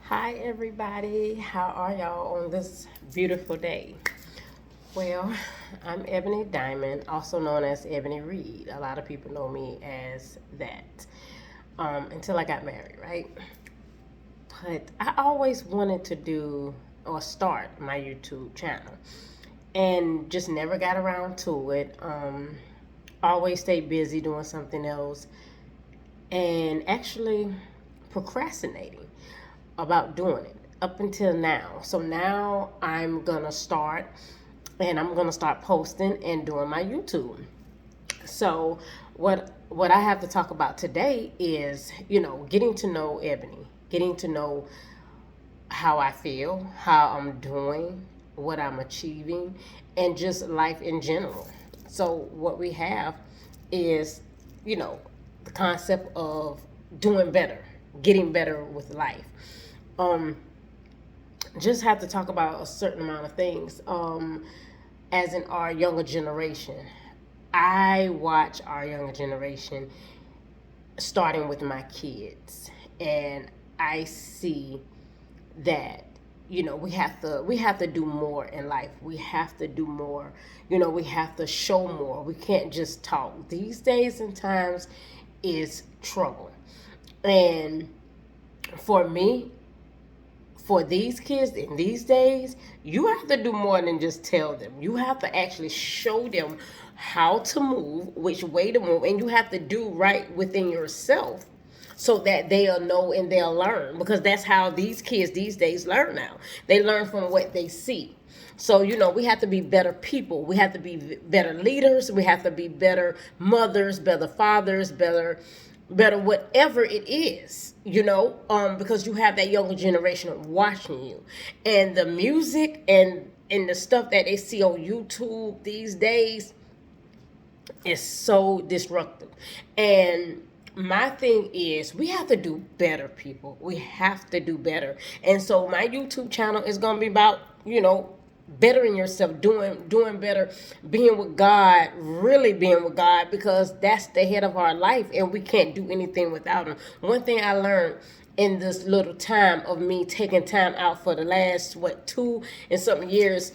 Hi everybody, how are y'all on this beautiful day? Well, I'm Ebony Diamond, also known as Ebony Reed. A lot of people know me as that until I got married, right? But I always wanted to do or start my YouTube channel and just never got around to it. Always stayed busy doing something else and actually procrastinating about doing it up until now. So now I'm gonna start and I'm gonna start posting and doing my YouTube. So what I have to talk about today is, getting to know Ebony, getting to know how I feel, how I'm doing, what I'm achieving, and just life in general. So what we have is, the concept of doing better, getting better with life. Um, just have to talk about a certain amount of things. As in our younger generation, I watch our younger generation starting with my kids, and I see that we have to do more in life. We have to do more. We have to show more. We can't just talk. These days and times is trouble, and for me, for these kids in these days, you have to do more than just tell them. You have to actually show them how to move, which way to move, and you have to do right within yourself so that they'll know and they'll learn, because that's how these kids these days learn now. They learn from what they see. So, we have to be better people. We have to be better leaders. We have to be better mothers, better fathers, better whatever it is, because you have that younger generation watching you. And the music and the stuff that they see on YouTube these days is so disruptive. And my thing is, we have to do better, people. We have to do better. And so my YouTube channel is going to be about, bettering yourself, doing better, being with God, really being with God, because that's the head of our life and we can't do anything without him. One thing I learned in this little time of me taking time out for the last 2 and something years,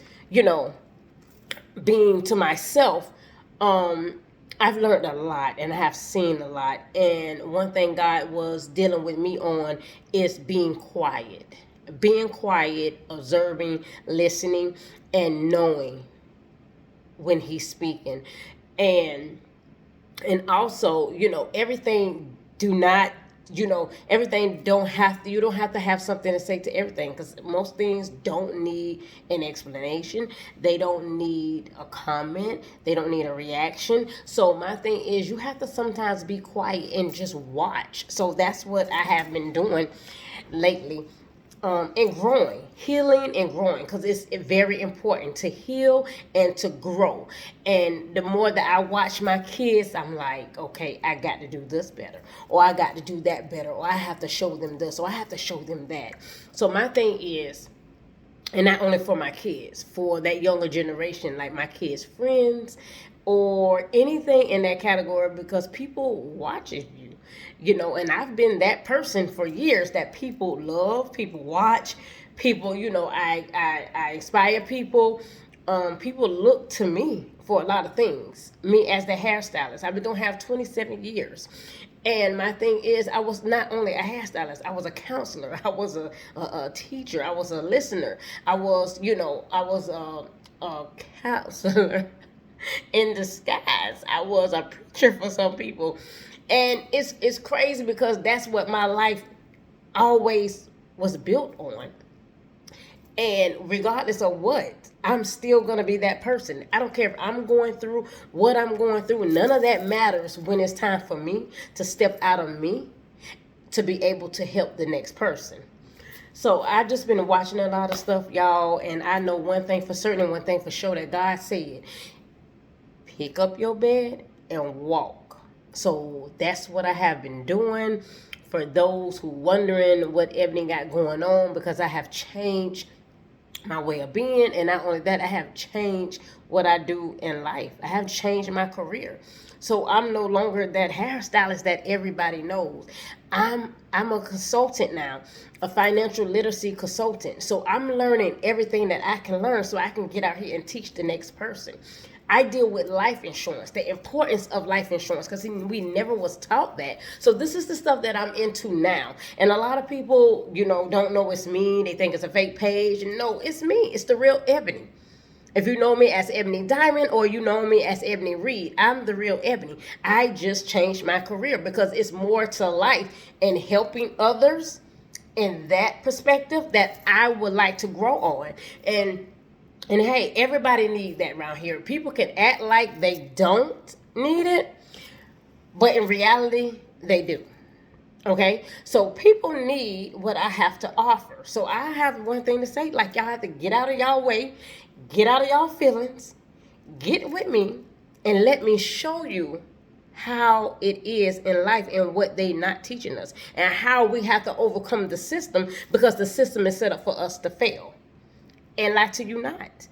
being to myself, I've learned a lot and I have seen a lot. And one thing God was dealing with me on is being quiet. Being quiet, observing, listening, and knowing when he's speaking. And also, everything do not, everything don't have to, you don't have to have something to say to everything, because most things don't need an explanation. They don't need a comment. They don't need a reaction. So my thing is, you have to sometimes be quiet and just watch. So that's what I have been doing lately. And growing, healing and growing, because it's very important to heal and to grow. And the more that I watch my kids, I'm like, okay, I got to do this better, or I got to do that better, or I have to show them this, or I have to show them that. So my thing is, and not only for my kids, for that younger generation, like my kids' friends or anything in that category, because people watches you, and I've been that person for years that people love, people watch, people, I inspire people. People look to me for a lot of things. Me as the hairstylist, I've been doing hair 27 years. And my thing is, I was not only a hairstylist, I was a counselor, I was a teacher, I was a listener, I was, a counselor in disguise. I was a preacher for some people. And it's crazy, because that's what my life always was built on. And regardless of what, I'm still going to be that person. I don't care if I'm going through what I'm going through. None of that matters when it's time for me to step out of me to be able to help the next person. So I've just been watching a lot of stuff, y'all. And I know one thing for certain and one thing for sure, that God said, pick up your bed and walk. So that's what I have been doing. For those who wondering what Ebony got going on, because I have changed my way of being. And not only that, I have changed what I do in life. I have changed my career. So I'm no longer that hairstylist that everybody knows. I'm a consultant now, a financial literacy consultant. So I'm learning everything that I can learn so I can get out here and teach the next person. I deal with life insurance, the importance of life insurance, because we never was taught that. So this is the stuff that I'm into now. And a lot of people, don't know it's me. They think it's a fake page. No, it's me. It's the real Ebony. If you know me as Ebony Diamond or you know me as Ebony Reed, I'm the real Ebony. I just changed my career because it's more to life and helping others in that perspective that I would like to grow on. And hey, everybody needs that around here. People can act like they don't need it, but in reality, they do. Okay? So people need what I have to offer. So I have one thing to say, like y'all have to get out of y'all way, get out of y'all feelings, get with me, and let me show you how it is in life and what they not teaching us and how we have to overcome the system because the system is set up for us to fail. And lie to you not.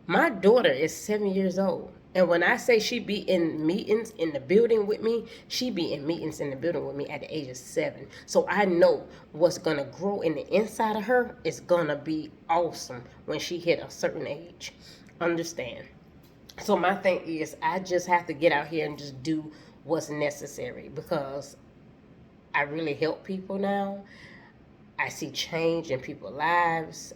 My daughter is 7 years old. And when I say she be in meetings in the building with me, she be in meetings in the building with me at the age of 7. So I know what's going to grow in the inside of her is going to be awesome when she hit a certain age. Understand? So my thing is I just have to get out here and just do what's necessary because I really help people now. I see change in people's lives.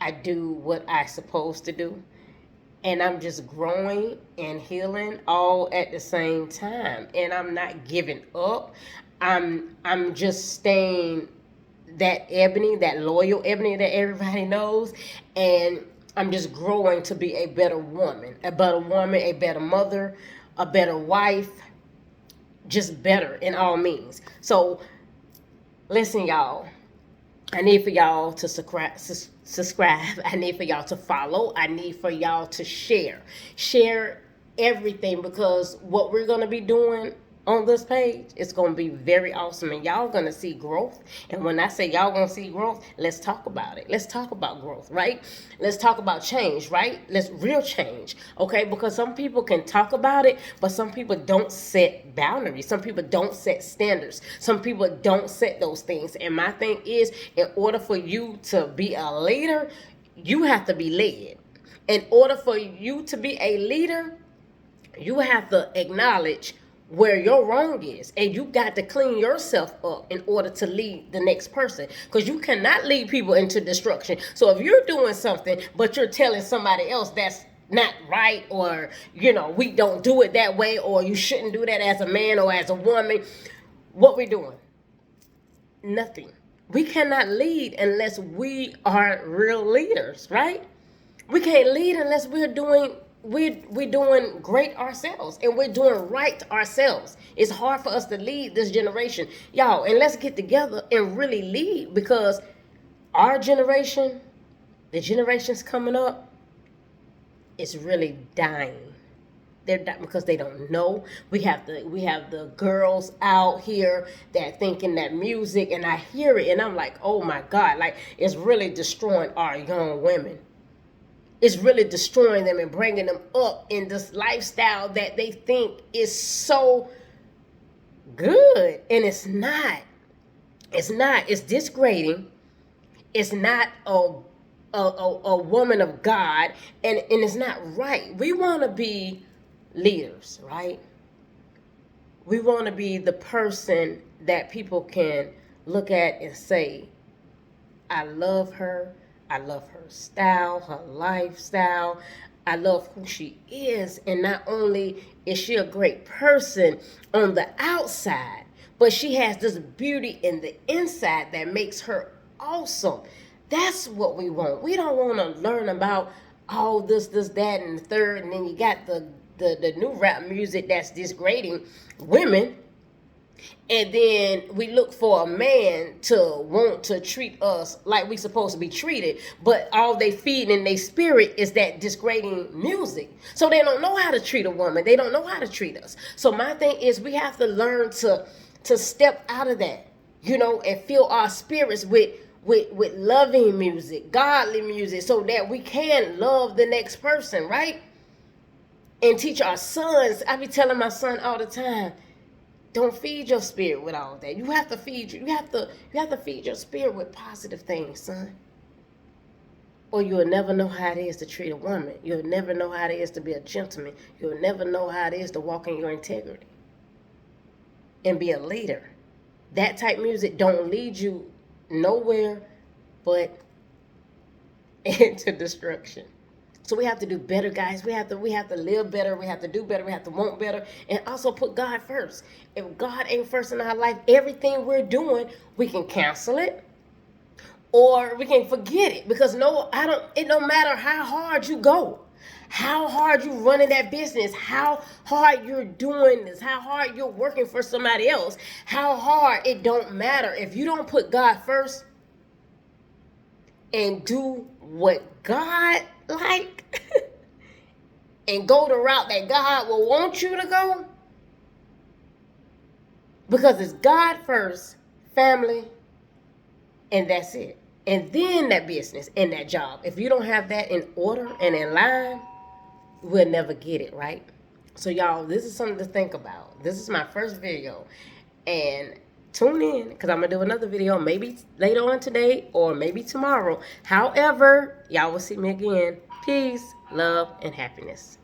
I do what I supposed to do. And I'm just growing and healing all at the same time. And I'm not giving up. I'm just staying that Ebony, that loyal Ebony that everybody knows. And I'm just growing to be a better woman, a better mother, a better wife, just better in all means. So listen, y'all. I need for y'all to subscribe. I need for y'all to follow. I need for y'all to share. Share everything because what we're going to be doing on this page is going to be very awesome. And y'all going to see growth. And when I say y'all going to see growth, let's talk about it. Let's talk about growth, right? Let's talk about change, right? Let's real change, okay? Because some people can talk about it, but some people don't set boundaries. Some people don't set standards. Some people don't set those things. And my thing is, in order for you to be a leader, you have to be led. In order for you to be a leader, you have to acknowledge where your wrong is, and you got to clean yourself up in order to lead the next person, because you cannot lead people into destruction. So if you're doing something but you're telling somebody else that's not right, or we don't do it that way, or you shouldn't do that as a man or as a woman, what we doing? Nothing. We cannot lead unless we are real leaders, right? We can't lead unless we're doing great ourselves, and we're doing right ourselves. It's hard for us to lead this generation, y'all, and let's get together and really lead, because our generation, the generations coming up, is really dying. They're dying because they don't know. We have the girls out here that thinking that music, and I hear it and I'm like, oh my God, like it's really destroying our young women. It's really destroying them and bringing them up in this lifestyle that they think is so good. And it's not. It's not. It's degrading. It's not a woman of God. And it's not right. We want to be leaders, right? We want to be the person that people can look at and say, I love her. I love her style, her lifestyle. I love who she is. And not only is she a great person on the outside, but she has this beauty in the inside that makes her awesome. That's what we want. We don't want to learn about all this, that, and the third. And then you got the new rap music that's degrading women. And then we look for a man to want to treat us like we supposed to be treated. But all they feed in their spirit is that degrading music. So they don't know how to treat a woman. They don't know how to treat us. So my thing is we have to learn to step out of that, and fill our spirits with with loving music, godly music, so that we can love the next person, right? And teach our sons. I be telling my son all the time, don't feed your spirit with all that. You have to feed you have to feed your spirit with positive things, son. Or you'll never know how it is to treat a woman. You'll never know how it is to be a gentleman. You'll never know how it is to walk in your integrity and be a leader. That type music don't lead you nowhere but into destruction. So we have to do better, guys. We have to live better. We have to do better. We have to want better, and also put God first. If God ain't first in our life, everything we're doing, we can cancel it, or we can forget it. Because it don't matter how hard you go, how hard you running that business, how hard you're doing this, how hard you're working for somebody else, how hard, it don't matter. If you don't put God first and do what God like and go the route that God will want you to go, because it's God first, family, and that's it. And then that business and that job. If you don't have that in order and in line, we'll never get it, right? So y'all, this is something to think about. This is my first video, and tune in, because I'm gonna do another video maybe later on today or maybe tomorrow. However, y'all will see me again. Peace, love, and happiness.